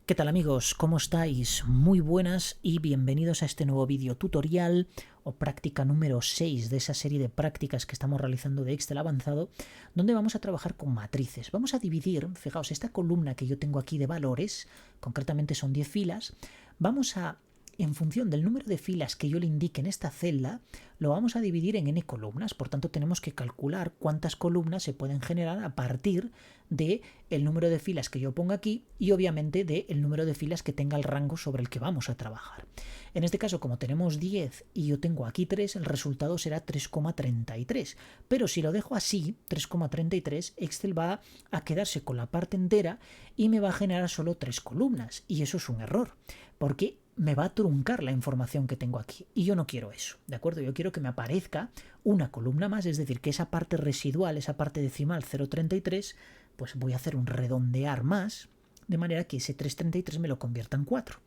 ¿Qué tal amigos? ¿Cómo estáis? Muy buenas y bienvenidos a este nuevo vídeo tutorial o práctica número 6 de esa serie de prácticas que estamos realizando de Excel avanzado, donde vamos a trabajar con matrices. Vamos a dividir, fijaos, esta columna que yo tengo aquí de valores, concretamente son 10 filas, vamos a, en función del número de filas que yo le indique en esta celda, lo vamos a dividir en n columnas. Por tanto, tenemos que calcular cuántas columnas se pueden generar a partir del número de filas que yo ponga aquí y obviamente del número de filas que tenga el rango sobre el que vamos a trabajar. En este caso, como tenemos 10 y yo tengo aquí 3, el resultado será 3,33. Pero si lo dejo así, 3,33, Excel va a quedarse con la parte entera y me va a generar solo 3 columnas. Y eso es un error, porque me va a truncar la información que tengo aquí. Y yo no quiero eso, ¿de acuerdo? Yo quiero que me aparezca una columna más, es decir, que esa parte residual, esa parte decimal 0,33, pues voy a hacer un redondear más, de manera que ese 3,33 me lo convierta en 4.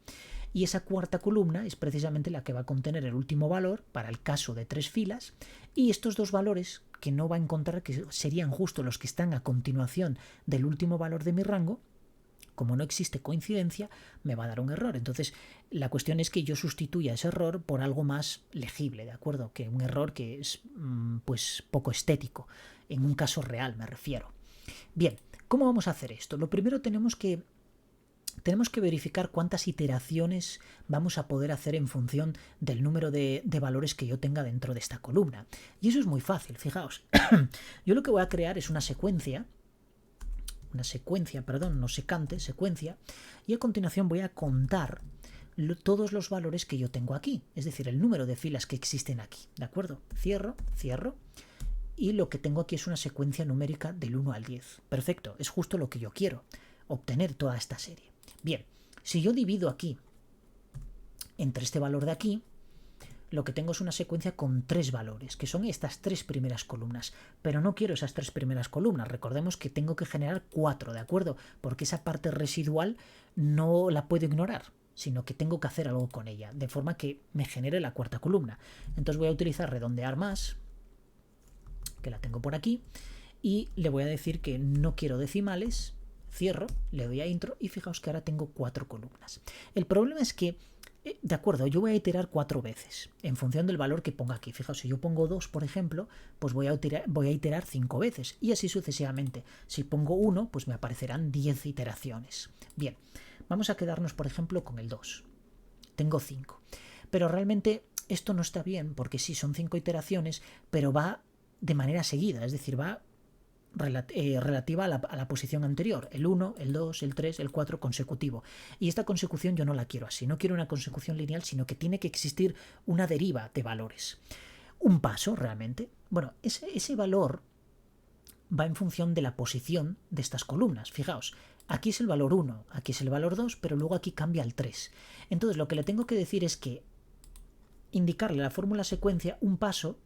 Y esa cuarta columna es precisamente la que va a contener el último valor para el caso de 3 filas, y estos dos valores que no va a encontrar, que serían justo los que están a continuación del último valor de mi rango, como no existe coincidencia, me va a dar un error. Entonces, la cuestión es que yo sustituya ese error por algo más legible, ¿de acuerdo? Que un error que es pues poco estético, en un caso real me refiero. Bien, ¿cómo vamos a hacer esto? Lo primero tenemos que verificar cuántas iteraciones vamos a poder hacer en función del número de valores que yo tenga dentro de esta columna. Y eso es muy fácil, fijaos. Yo lo que voy a crear es una secuencia, no secante, secuencia, y a continuación voy a contar todos los valores que yo tengo aquí, es decir, el número de filas que existen aquí, ¿de acuerdo? Cierro, y lo que tengo aquí es una secuencia numérica del 1 al 10. Perfecto, es justo lo que yo quiero, obtener toda esta serie. Bien, si yo divido aquí entre este valor de aquí, lo que tengo es una secuencia con 3 valores, que son estas 3 primeras columnas. Pero no quiero esas 3 primeras columnas. Recordemos que tengo que generar 4, ¿de acuerdo? Porque esa parte residual no la puedo ignorar, sino que tengo que hacer algo con ella, de forma que me genere la cuarta columna. Entonces voy a utilizar redondear más, que la tengo por aquí, y le voy a decir que no quiero decimales, cierro, le doy a intro y fijaos que ahora tengo 4 columnas. El problema es que de acuerdo, yo voy a iterar 4 veces en función del valor que ponga aquí. Fijaos, si yo pongo 2, por ejemplo, pues voy a iterar 5 veces y así sucesivamente. Si pongo 1, pues me aparecerán 10 iteraciones. Bien, vamos a quedarnos, por ejemplo, con el 2. Tengo 5. Pero realmente esto no está bien porque sí, son 5 iteraciones, pero va de manera seguida, es decir, va relativa a la posición anterior, el 1, el 2, el 3, el 4 consecutivo. Y esta consecución yo no la quiero así, no quiero una consecución lineal, sino que tiene que existir una deriva de valores. Un paso realmente. Bueno, ese valor va en función de la posición de estas columnas. Fijaos, aquí es el valor 1, aquí es el valor 2, pero luego aquí cambia al 3. Entonces lo que le tengo que decir es que indicarle a la fórmula secuencia un paso.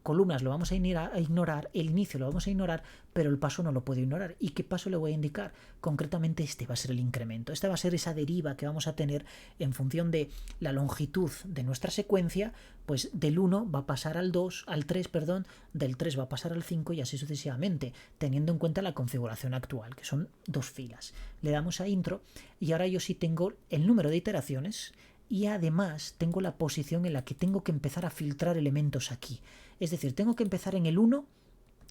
Columnas lo vamos a ignorar, el inicio lo vamos a ignorar, pero el paso no lo puedo ignorar. ¿Y qué paso le voy a indicar? Concretamente este va a ser el incremento. Esta va a ser esa deriva que vamos a tener en función de la longitud de nuestra secuencia, pues del 1 va a pasar al 2, al 3, perdón, del 3 va a pasar al 5 y así sucesivamente, teniendo en cuenta la configuración actual, que son 2 filas. Le damos a intro y ahora yo sí tengo el número de iteraciones y además tengo la posición en la que tengo que empezar a filtrar elementos aquí. Es decir, tengo que empezar en el 1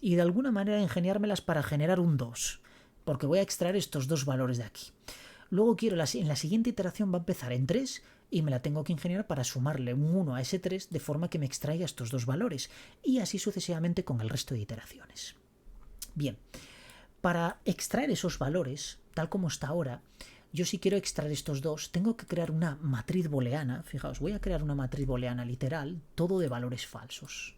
y de alguna manera ingeniármelas para generar un 2, porque voy a extraer estos 2 valores de aquí. Luego quiero, en la siguiente iteración va a empezar en 3 y me la tengo que ingeniar para sumarle un 1 a ese 3 de forma que me extraiga estos 2 valores y así sucesivamente con el resto de iteraciones. Bien, para extraer esos valores, tal como está ahora, yo si quiero extraer estos 2, tengo que crear una matriz booleana. Fijaos, voy a crear una matriz booleana literal, todo de valores falsos.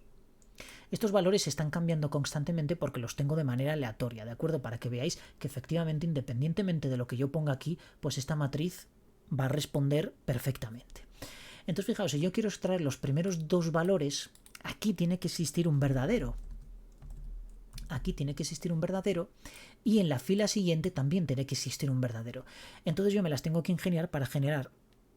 Estos valores se están cambiando constantemente porque los tengo de manera aleatoria, ¿de acuerdo? Para que veáis que efectivamente, independientemente de lo que yo ponga aquí, pues esta matriz va a responder perfectamente. Entonces, fijaos, si yo quiero extraer los primeros 2 valores, aquí tiene que existir un verdadero. Aquí tiene que existir un verdadero y en la fila siguiente también tiene que existir un verdadero. Entonces yo me las tengo que ingeniar para generar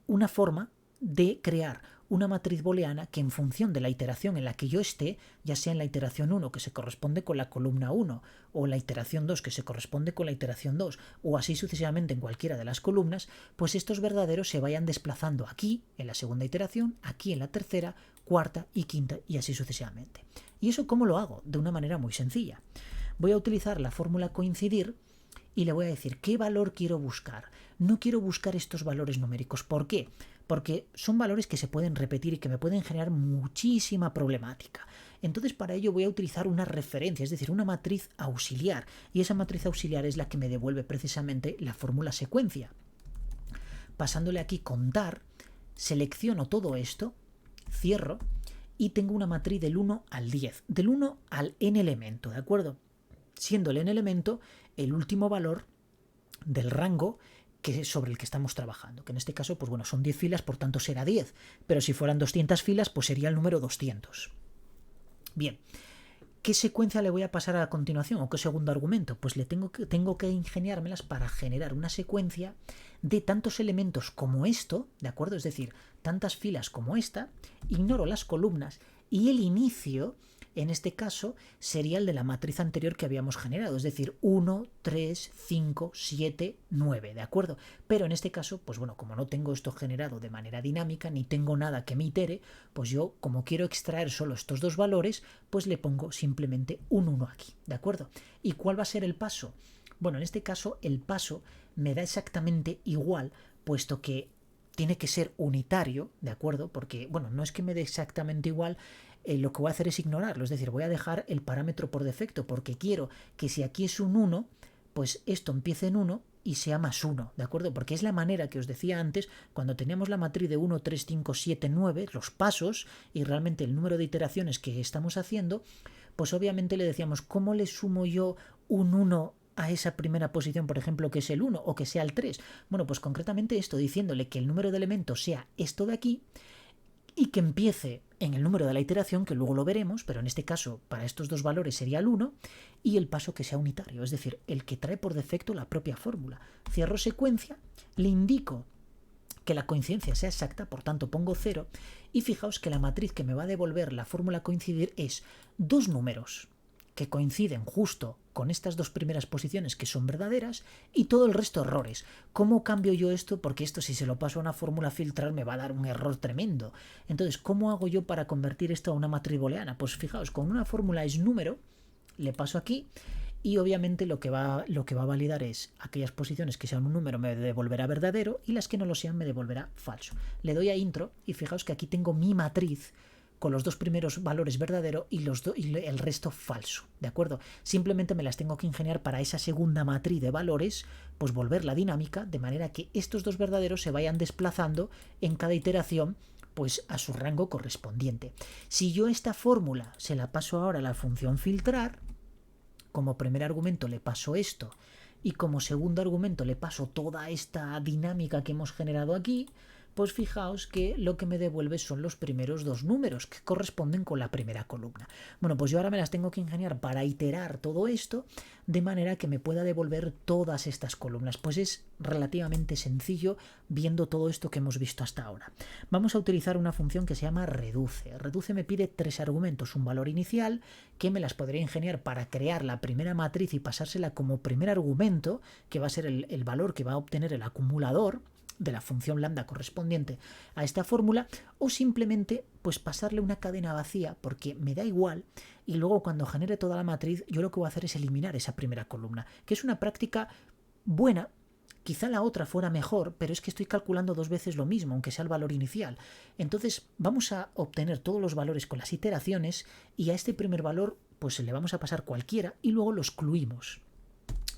una forma de crear una matriz booleana que en función de la iteración en la que yo esté, ya sea en la iteración 1 que se corresponde con la columna 1 o la iteración 2 que se corresponde con la iteración 2 o así sucesivamente en cualquiera de las columnas, pues estos verdaderos se vayan desplazando aquí en la segunda iteración, aquí en la tercera, cuarta y quinta y así sucesivamente. ¿Y eso cómo lo hago? De una manera muy sencilla. Voy a utilizar la fórmula coincidir y le voy a decir qué valor quiero buscar. No quiero buscar estos valores numéricos. ¿Por qué? Porque son valores que se pueden repetir y que me pueden generar muchísima problemática. Entonces para ello voy a utilizar una referencia, es decir, una matriz auxiliar. Y esa matriz auxiliar es la que me devuelve precisamente la fórmula secuencia. Pasándole aquí contar, selecciono todo esto, cierro y tengo una matriz del 1 al 10, del 1 al n elemento, ¿de acuerdo? Siendo el n elemento el último valor del rango sobre el que estamos trabajando, que en este caso, pues bueno, son 10 filas, por tanto será 10, pero si fueran 200 filas, pues sería el número 200. Bien, ¿qué secuencia le voy a pasar a continuación o qué segundo argumento? Pues tengo que ingeniármelas para generar una secuencia de tantos elementos como esto, ¿de acuerdo? Es decir, tantas filas como esta, ignoro las columnas y el inicio, en este caso, sería el de la matriz anterior que habíamos generado, es decir, 1, 3, 5, 7, 9, ¿de acuerdo? Pero en este caso, pues bueno, como no tengo esto generado de manera dinámica, ni tengo nada que me itere, pues yo, como quiero extraer solo estos dos valores, pues le pongo simplemente un 1 aquí, ¿de acuerdo? ¿Y cuál va a ser el paso? Bueno, en este caso, el paso me da exactamente igual, puesto que tiene que ser unitario, ¿de acuerdo? Porque, bueno, no es que me dé exactamente igual, lo que voy a hacer es ignorarlo, es decir, voy a dejar el parámetro por defecto porque quiero que si aquí es un 1, pues esto empiece en 1 y sea más 1, ¿de acuerdo? Porque es la manera que os decía antes, cuando teníamos la matriz de 1, 3, 5, 7, 9, los pasos y realmente el número de iteraciones que estamos haciendo, pues obviamente le decíamos, ¿cómo le sumo yo un 1 a esa primera posición, por ejemplo, que es el 1 o que sea el 3? Bueno, pues concretamente esto, diciéndole que el número de elementos sea esto de aquí y que empiece en el número de la iteración, que luego lo veremos, pero en este caso para estos dos valores sería el 1, y el paso que sea unitario, es decir, el que trae por defecto la propia fórmula. Cierro secuencia, le indico que la coincidencia sea exacta, por tanto pongo 0, y fijaos que la matriz que me va a devolver la fórmula coincidir es dos números que coinciden justo con estas dos primeras posiciones que son verdaderas y todo el resto errores. ¿Cómo cambio yo esto? Porque esto, si se lo paso a una fórmula filtrar, me va a dar un error tremendo. Entonces, ¿cómo hago yo para convertir esto a una matriz booleana? Pues fijaos, con una fórmula es número, le paso aquí y obviamente lo que va a validar es aquellas posiciones que sean un número me devolverá verdadero y las que no lo sean me devolverá falso. Le doy a intro y fijaos que aquí tengo mi matriz con los dos primeros valores verdadero y el resto falso, ¿de acuerdo? Simplemente me las tengo que ingeniar para esa segunda matriz de valores, pues volverla dinámica, de manera que estos dos verdaderos se vayan desplazando en cada iteración, pues a su rango correspondiente. Si yo esta fórmula se la paso ahora a la función filtrar, como primer argumento le paso esto y como segundo argumento le paso toda esta dinámica que hemos generado aquí, pues fijaos que lo que me devuelve son los primeros dos números que corresponden con la primera columna. Bueno, pues yo ahora me las tengo que ingeniar para iterar todo esto de manera que me pueda devolver todas estas columnas. Pues es relativamente sencillo viendo todo esto que hemos visto hasta ahora. Vamos a utilizar una función que se llama reduce. Reduce me pide tres argumentos, un valor inicial que me las podría ingeniar para crear la primera matriz y pasársela como primer argumento, que va a ser el valor que va a obtener el acumulador de la función lambda correspondiente a esta fórmula, o simplemente pues pasarle una cadena vacía porque me da igual, y luego cuando genere toda la matriz yo lo que voy a hacer es eliminar esa primera columna, que es una práctica buena. Quizá la otra fuera mejor, pero es que estoy calculando dos veces lo mismo, aunque sea el valor inicial. Entonces vamos a obtener todos los valores con las iteraciones y a este primer valor pues le vamos a pasar cualquiera y luego lo excluimos.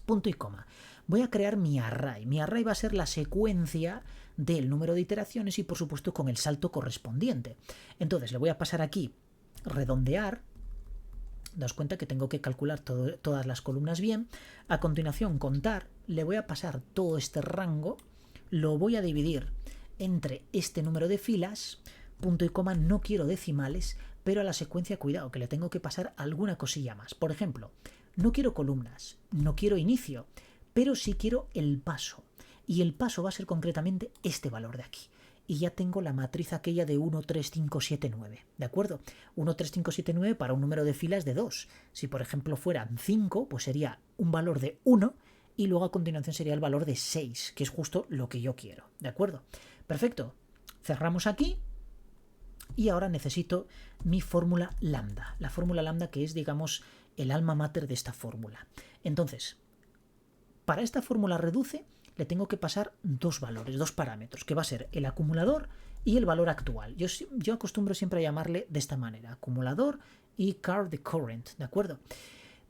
Punto y coma. Voy a crear mi array. Mi array va a ser la secuencia del número de iteraciones y por supuesto con el salto correspondiente. Entonces le voy a pasar aquí redondear. Daos cuenta que tengo que calcular todas las columnas bien. A continuación contar. Le voy a pasar todo este rango. Lo voy a dividir entre este número de filas. Punto y coma, no quiero decimales, pero a la secuencia cuidado que le tengo que pasar alguna cosilla más. Por ejemplo, no quiero columnas, no quiero inicio, pero sí quiero el paso. Y el paso va a ser concretamente este valor de aquí. y ya tengo la matriz aquella de 1, 3, 5, 7, 9, ¿de acuerdo? 1, 3, 5, 7, 9 para un número de filas de 2. Si por ejemplo fueran 5, pues sería un valor de 1 y luego a continuación sería el valor de 6, que es justo lo que yo quiero, ¿de acuerdo? Perfecto, cerramos aquí y ahora necesito mi fórmula lambda. La fórmula lambda que es, digamos, el alma mater de esta fórmula. Entonces, para esta fórmula reduce le tengo que pasar dos valores, dos parámetros, que va a ser el acumulador y el valor actual. Yo acostumbro siempre a llamarle de esta manera, acumulador y curve de current, ¿de acuerdo?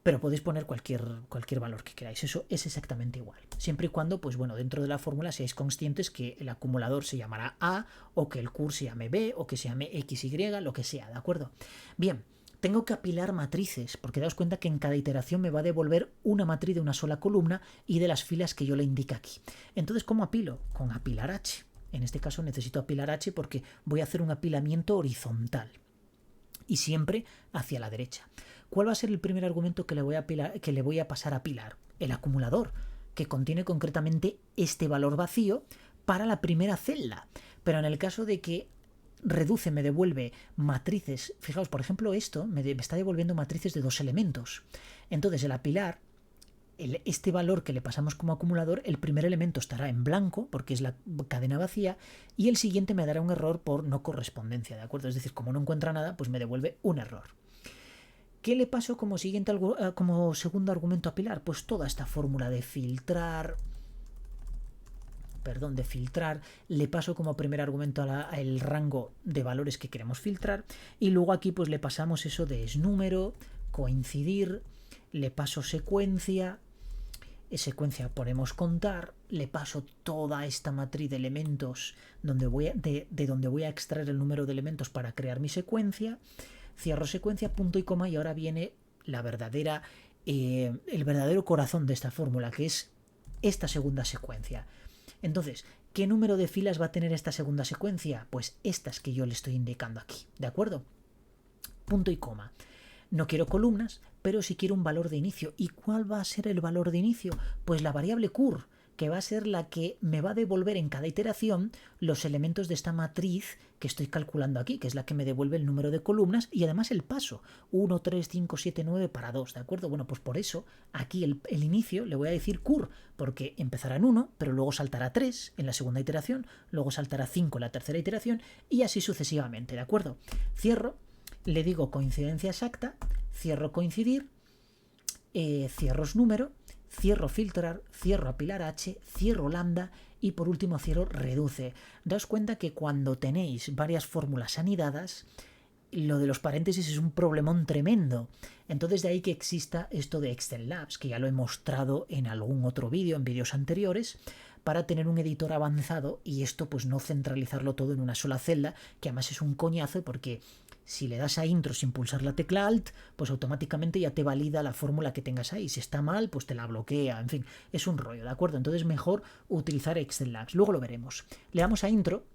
Pero podéis poner cualquier valor que queráis, eso es exactamente igual. Siempre y cuando, pues bueno, dentro de la fórmula seáis conscientes que el acumulador se llamará A, o que el curve se llame B, o que se llame XY, lo que sea, ¿de acuerdo? Bien, tengo que apilar matrices, porque daos cuenta que en cada iteración me va a devolver una matriz de una sola columna y de las filas que yo le indique aquí. Entonces, ¿cómo apilo? Con apilar H. En este caso necesito apilar H porque voy a hacer un apilamiento horizontal y siempre hacia la derecha. ¿Cuál va a ser el primer argumento que le voy a pasar a apilar? El acumulador, que contiene concretamente este valor vacío para la primera celda. Pero en el caso de que reduce, me devuelve matrices, fijaos, por ejemplo esto me está devolviendo matrices de dos elementos. Entonces el apilar, este valor que le pasamos como acumulador, el primer elemento estará en blanco porque es la cadena vacía y el siguiente me dará un error por no correspondencia, ¿de acuerdo? Es decir, como no encuentra nada, pues me devuelve un error. ¿Qué le paso como segundo argumento a apilar? Pues toda esta fórmula de filtrar, le paso como primer argumento el rango de valores que queremos filtrar y luego aquí pues le pasamos eso de es número, coincidir, le paso secuencia ponemos contar, le paso toda esta matriz de elementos de donde voy a extraer el número de elementos para crear mi secuencia, cierro secuencia, punto y coma y ahora viene el verdadero corazón de esta fórmula que es esta segunda secuencia. Entonces, ¿qué número de filas va a tener esta segunda secuencia? Pues estas que yo le estoy indicando aquí, ¿de acuerdo? Punto y coma. No quiero columnas, pero sí quiero un valor de inicio. ¿Y cuál va a ser el valor de inicio? Pues la variable cur, que va a ser la que me va a devolver en cada iteración los elementos de esta matriz que estoy calculando aquí, que es la que me devuelve el número de columnas y además el paso, 1, 3, 5, 7, 9 para 2, ¿de acuerdo? Bueno, pues por eso aquí el inicio le voy a decir cur, porque empezará en 1, pero luego saltará 3 en la segunda iteración, luego saltará 5 en la tercera iteración y así sucesivamente, ¿de acuerdo? Cierro, le digo coincidencia exacta, cierro coincidir, cierro número, cierro filtrar, cierro apilar H, cierro lambda y por último cierro reduce. Daos cuenta que cuando tenéis varias fórmulas anidadas, lo de los paréntesis es un problemón tremendo. Entonces de ahí que exista esto de Excel Labs, que ya lo he mostrado en algún otro vídeo, en vídeos anteriores, para tener un editor avanzado y esto pues no centralizarlo todo en una sola celda, que además es un coñazo porque si le das a intro sin pulsar la tecla Alt, pues automáticamente ya te valida la fórmula que tengas ahí. Si está mal, pues te la bloquea. En fin, es un rollo, ¿de acuerdo? Entonces mejor utilizar Excel Labs. Luego lo veremos. Le damos a intro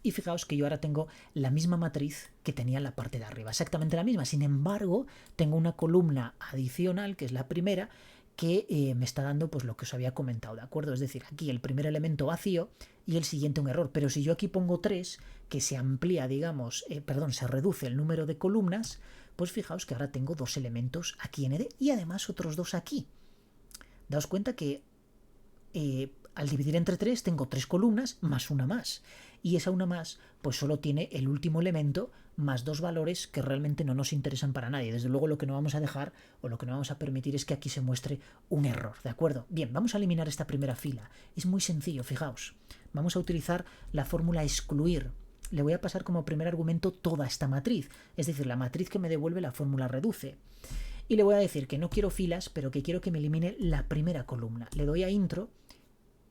y fijaos que yo ahora tengo la misma matriz que tenía en la parte de arriba. Exactamente la misma. Sin embargo, tengo una columna adicional, que es la primera, que me está dando pues lo que os había comentado, ¿de acuerdo? Es decir, aquí el primer elemento vacío y el siguiente un error, pero si yo aquí pongo 3, que se amplía, digamos, se reduce el número de columnas, pues fijaos que ahora tengo 2 elementos aquí en ED y además otros 2 aquí. Daos cuenta que al dividir entre 3 tengo 3 columnas más una más. Y esa una más pues solo tiene el último elemento más 2 valores que realmente no nos interesan para nadie. Desde luego lo que no vamos a dejar o lo que no vamos a permitir es que aquí se muestre un error, ¿de acuerdo? Bien, vamos a eliminar esta primera fila. Es muy sencillo, fijaos. Vamos a utilizar la fórmula excluir. Le voy a pasar como primer argumento toda esta matriz, es decir, la matriz que me devuelve la fórmula reduce. Y le voy a decir que no quiero filas, pero que quiero que me elimine la primera columna. Le doy a intro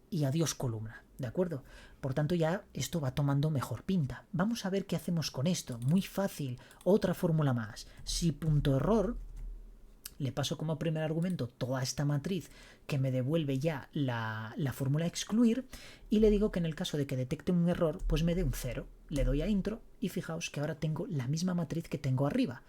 y adiós columna, ¿de acuerdo? Por tanto ya esto va tomando mejor pinta. Vamos a ver qué hacemos con esto. Muy fácil, otra fórmula más. Si punto error, le paso como primer argumento toda esta matriz que me devuelve ya la fórmula excluir y le digo que en el caso de que detecte un error, pues me dé un 0. Le doy a intro y fijaos que ahora tengo la misma matriz que tengo arriba.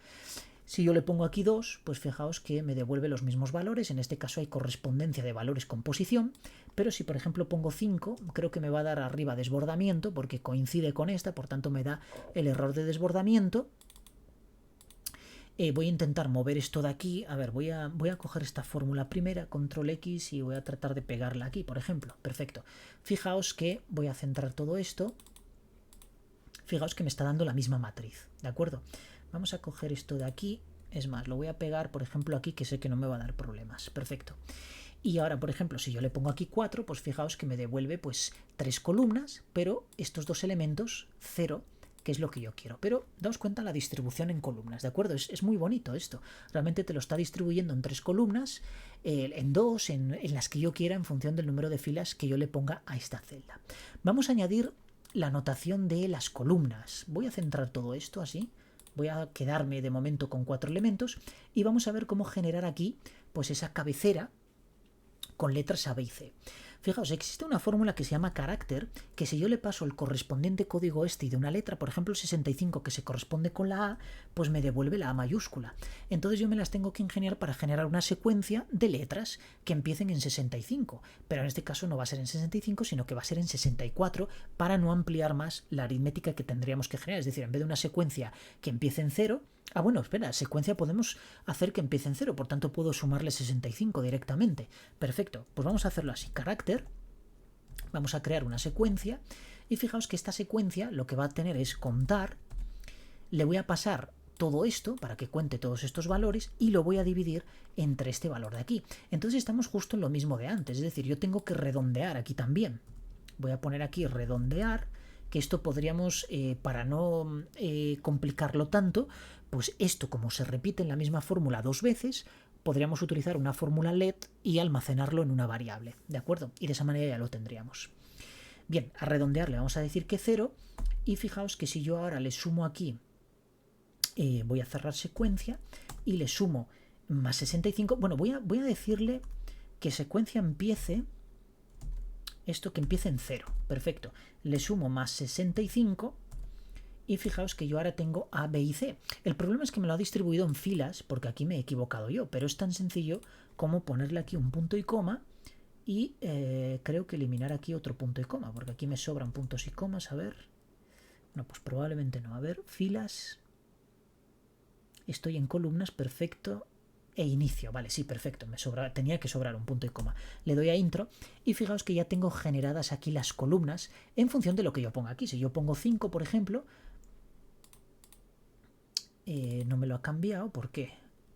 Si yo le pongo aquí 2, pues fijaos que me devuelve los mismos valores. En este caso hay correspondencia de valores con posición. Pero si por ejemplo pongo 5, creo que me va a dar arriba desbordamiento porque coincide con esta, por tanto me da el error de desbordamiento. Voy a intentar mover esto de aquí. A ver, voy a coger esta fórmula primera, control X, y voy a tratar de pegarla aquí, por ejemplo. Perfecto. Fijaos que voy a centrar todo esto. Fijaos que me está dando la misma matriz, ¿de acuerdo? Vamos a coger esto de aquí. Es más, lo voy a pegar, por ejemplo, aquí, que sé que no me va a dar problemas. Perfecto. Y ahora, por ejemplo, si yo le pongo aquí 4, pues fijaos que me devuelve pues 3 columnas, pero estos dos elementos 0, que es lo que yo quiero. Pero daos cuenta la distribución en columnas, ¿de acuerdo? Es muy bonito esto. Realmente te lo está distribuyendo en 3 columnas, en 2, en las que yo quiera, en función del número de filas que yo le ponga a esta celda. Vamos a añadir la notación de las columnas. Voy a centrar todo esto así. Voy a quedarme de momento con 4 elementos y vamos a ver cómo generar aquí pues esa cabecera con letras A, B y C. Fijaos, existe una fórmula que se llama carácter, que si yo le paso el correspondiente código este de una letra, por ejemplo el 65 que se corresponde con la A, pues me devuelve la A mayúscula. Entonces yo me las tengo que ingeniar para generar una secuencia de letras que empiecen en 65, pero en este caso no va a ser en 65, sino que va a ser en 64 para no ampliar más la aritmética que tendríamos que generar. Es decir, en vez de una secuencia que empiece en 0, bueno, espera, secuencia podemos hacer que empiece en 0, por tanto puedo sumarle 65 directamente. Perfecto, pues vamos a hacerlo así. Carácter, vamos a crear una secuencia y fijaos que esta secuencia lo que va a tener es contar, le voy a pasar todo esto para que cuente todos estos valores y lo voy a dividir entre este valor de aquí. Entonces estamos justo en lo mismo de antes, es decir, yo tengo que redondear aquí también. Voy a poner aquí redondear, que esto podríamos, para no complicarlo tanto, pues esto como se repite en la misma fórmula 2 veces, podríamos utilizar una fórmula LED y almacenarlo en una variable, ¿de acuerdo? Y de esa manera ya lo tendríamos. Bien, a redondear le vamos a decir que 0 y fijaos que si yo ahora le sumo aquí, voy a cerrar secuencia y le sumo más 65, bueno, voy a decirle que secuencia empiece, esto que empiece en 0, perfecto, le sumo más 65 y fijaos que yo ahora tengo A, B y C. El problema es que me lo ha distribuido en filas porque aquí me he equivocado yo, pero es tan sencillo como ponerle aquí un punto y coma y creo que eliminar aquí otro punto y coma, porque aquí me sobran puntos y comas, a ver, no, pues probablemente no, a ver, filas, estoy en columnas, perfecto, e inicio, vale, sí, perfecto, tenía que sobrar un punto y coma. Le doy a intro y fijaos que ya tengo generadas aquí las columnas en función de lo que yo ponga aquí. Si yo pongo 5, por ejemplo, no me lo ha cambiado, ¿por qué?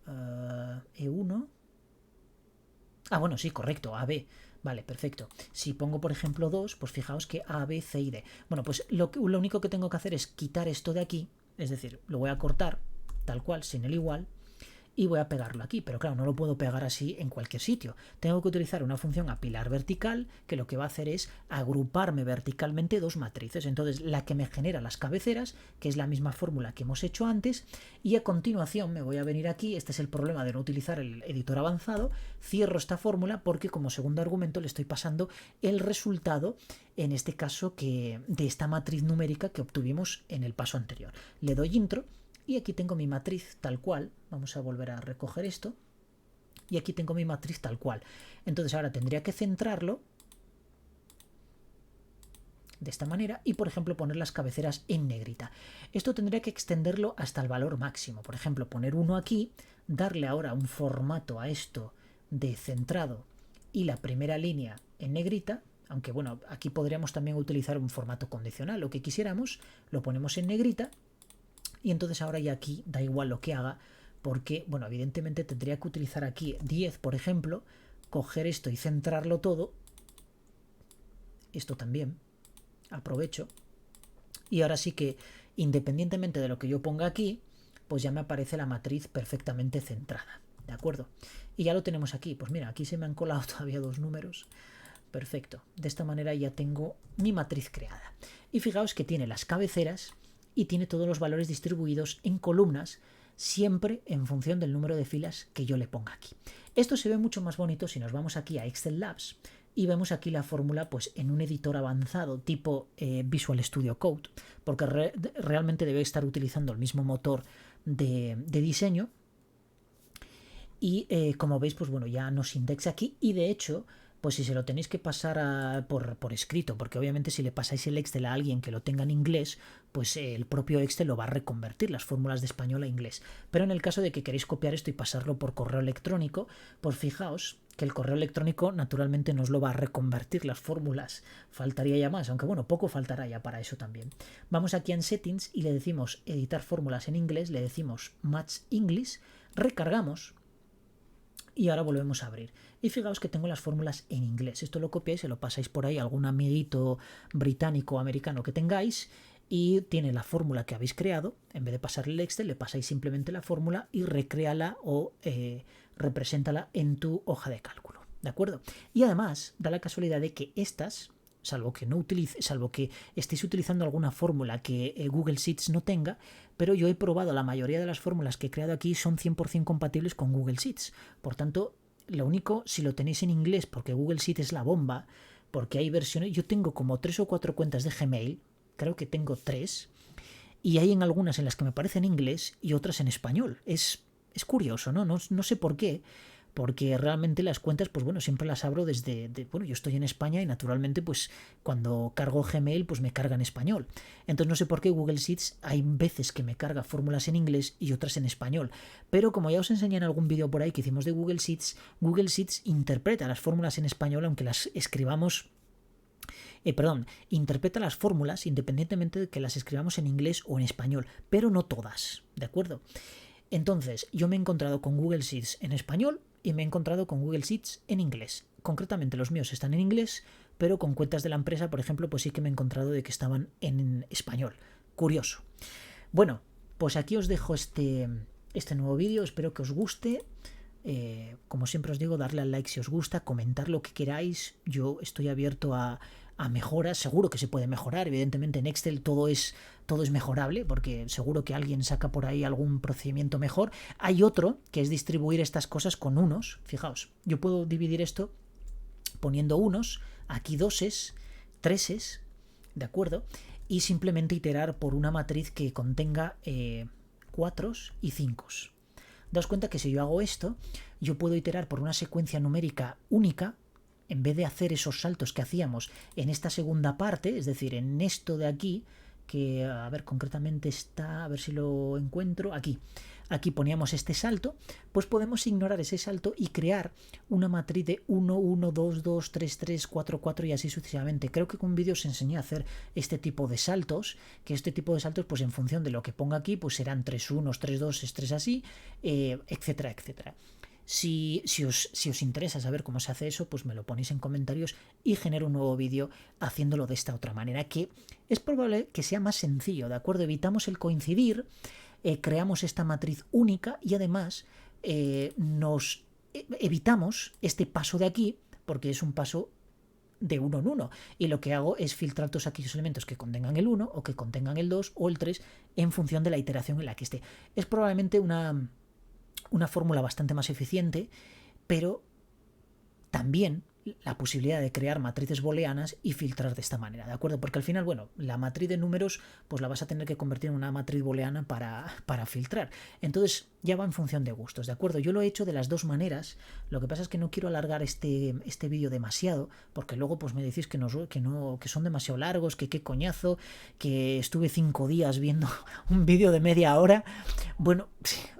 E1. Bueno, sí, correcto, AB. Vale, perfecto. Si pongo, por ejemplo, 2, pues fijaos que A, B, C y D. Bueno, pues lo único que tengo que hacer es quitar esto de aquí, es decir, lo voy a cortar tal cual, sin el igual, y voy a pegarlo aquí, pero claro, no lo puedo pegar así en cualquier sitio. Tengo que utilizar una función apilar vertical que lo que va a hacer es agruparme verticalmente dos matrices. Entonces, la que me genera las cabeceras, que es la misma fórmula que hemos hecho antes, y a continuación me voy a venir aquí, este es el problema de no utilizar el editor avanzado, cierro esta fórmula porque como segundo argumento le estoy pasando el resultado, en este caso, de esta matriz numérica que obtuvimos en el paso anterior. Le doy intro. Y aquí tengo mi matriz tal cual. Vamos a volver a recoger esto. Y aquí tengo mi matriz tal cual. Entonces ahora tendría que centrarlo de esta manera y, por ejemplo, poner las cabeceras en negrita. Esto tendría que extenderlo hasta el valor máximo. Por ejemplo, poner 1 aquí, darle ahora un formato a esto de centrado y la primera línea en negrita. Aunque bueno, aquí podríamos también utilizar un formato condicional. Lo que quisiéramos, lo ponemos en negrita. Y entonces ahora ya aquí da igual lo que haga, porque, bueno, evidentemente tendría que utilizar aquí 10, por ejemplo, coger esto y centrarlo todo. Esto también. Aprovecho. Y ahora sí que, independientemente de lo que yo ponga aquí, pues ya me aparece la matriz perfectamente centrada. ¿De acuerdo? Y ya lo tenemos aquí. Pues mira, aquí se me han colado todavía dos números. Perfecto. De esta manera ya tengo mi matriz creada. Y fijaos que tiene las cabeceras y tiene todos los valores distribuidos en columnas, siempre en función del número de filas que yo le ponga aquí. Esto se ve mucho más bonito si nos vamos aquí a Excel Labs y vemos aquí la fórmula pues en un editor avanzado tipo Visual Studio Code, porque realmente debe estar utilizando el mismo motor de diseño. Y como veis, pues bueno, ya nos indexa aquí. Y de hecho, pues si se lo tenéis que pasar por escrito, porque obviamente si le pasáis el Excel a alguien que lo tenga en inglés, pues el propio Excel lo va a reconvertir, las fórmulas de español a inglés. Pero en el caso de que queréis copiar esto y pasarlo por correo electrónico, pues fijaos que el correo electrónico naturalmente nos lo va a reconvertir las fórmulas. Faltaría ya más, aunque bueno, poco faltará ya para eso también. Vamos aquí en Settings y le decimos editar fórmulas en inglés, le decimos Match English, recargamos. Y ahora volvemos a abrir. Y fijaos que tengo las fórmulas en inglés. Esto lo copiáis, se lo pasáis por ahí a algún amiguito británico o americano que tengáis y tiene la fórmula que habéis creado. En vez de pasarle el Excel, le pasáis simplemente la fórmula y recréala o represéntala en tu hoja de cálculo. ¿De acuerdo? Y además, da la casualidad de que estas, salvo que estéis utilizando alguna fórmula que Google Sheets no tenga, pero yo he probado la mayoría de las fórmulas que he creado aquí son 100% compatibles con Google Sheets. Por tanto, lo único, si lo tenéis en inglés, porque Google Sheets es la bomba, porque hay versiones, yo tengo como 3 o 4 cuentas de Gmail, creo que tengo 3, y hay en algunas en las que me aparece en inglés y otras en español. Es curioso, ¿no? No sé por qué, porque realmente las cuentas, pues bueno, siempre las abro bueno, yo estoy en España y naturalmente pues cuando cargo Gmail pues me carga en español. Entonces no sé por qué Google Sheets hay veces que me carga fórmulas en inglés y otras en español. Pero como ya os enseñé en algún vídeo por ahí que hicimos de Google Sheets interpreta las fórmulas en español aunque las escribamos... interpreta las fórmulas independientemente de que las escribamos en inglés o en español, pero no todas, ¿de acuerdo? Entonces, yo me he encontrado con Google Sheets en español y me he encontrado con Google Sheets en inglés. Concretamente los míos están en inglés, pero con cuentas de la empresa, por ejemplo, pues sí que me he encontrado de que estaban en español. Curioso. Bueno, pues aquí os dejo este nuevo vídeo, espero que os guste. Como siempre os digo, darle al like si os gusta, comentar lo que queráis. Yo estoy abierto a mejoras, seguro que se puede mejorar, evidentemente en Excel todo es mejorable, porque seguro que alguien saca por ahí algún procedimiento mejor. Hay otro que es distribuir estas cosas con unos, fijaos, yo puedo dividir esto poniendo unos, aquí doses, treses, ¿de acuerdo? Y simplemente iterar por una matriz que contenga 4 y 5. Daos cuenta que si yo hago esto, yo puedo iterar por una secuencia numérica única, en vez de hacer esos saltos que hacíamos en esta segunda parte, es decir, en esto de aquí, que a ver, concretamente está, a ver si lo encuentro, aquí poníamos este salto, pues podemos ignorar ese salto y crear una matriz de 1, 1, 2, 2, 3, 3, 4, 4 y así sucesivamente. Creo que con un vídeo os enseñé a hacer este tipo de saltos, que este tipo de saltos, pues en función de lo que ponga aquí, pues serán 3 unos, 3 2, 3 así, etcétera, etcétera. Si os interesa saber cómo se hace eso, pues me lo ponéis en comentarios y genero un nuevo vídeo haciéndolo de esta otra manera, que es probable que sea más sencillo, ¿de acuerdo? Evitamos el coincidir, creamos esta matriz única y además nos evitamos este paso de aquí, porque es un paso de uno en uno, y lo que hago es filtrar todos aquellos elementos que contengan el 1 o que contengan el 2 o el 3 en función de la iteración en la que esté. Es probablemente una fórmula bastante más eficiente, pero también la posibilidad de crear matrices booleanas y filtrar de esta manera, ¿de acuerdo? Porque al final, bueno, la matriz de números pues la vas a tener que convertir en una matriz booleana para filtrar. Entonces ya va en función de gustos, ¿de acuerdo? Yo lo he hecho de las dos maneras, lo que pasa es que no quiero alargar este vídeo demasiado, porque luego pues me decís que son demasiado largos, que qué coñazo, que estuve 5 días viendo un vídeo de media hora. Bueno,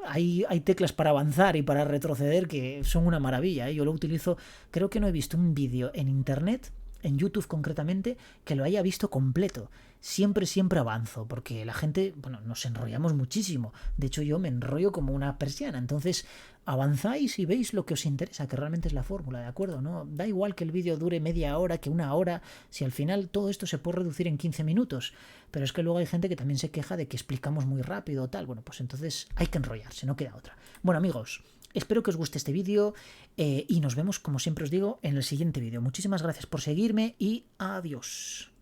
hay teclas para avanzar y para retroceder que son una maravilla, ¿eh? Yo lo utilizo, creo que no he visto un vídeo en internet, en YouTube concretamente, que lo haya visto completo. Siempre avanzo, porque la gente, bueno, nos enrollamos muchísimo. De hecho, yo me enrollo como una persiana. Entonces, avanzáis y veis lo que os interesa, que realmente es la fórmula, ¿de acuerdo? No da igual que el vídeo dure media hora, que una hora, si al final todo esto se puede reducir en 15 minutos. Pero es que luego hay gente que también se queja de que explicamos muy rápido o tal. Bueno, pues entonces hay que enrollarse, no queda otra. Bueno, amigos, espero que os guste este vídeo y nos vemos, como siempre os digo, en el siguiente vídeo. Muchísimas gracias por seguirme y adiós.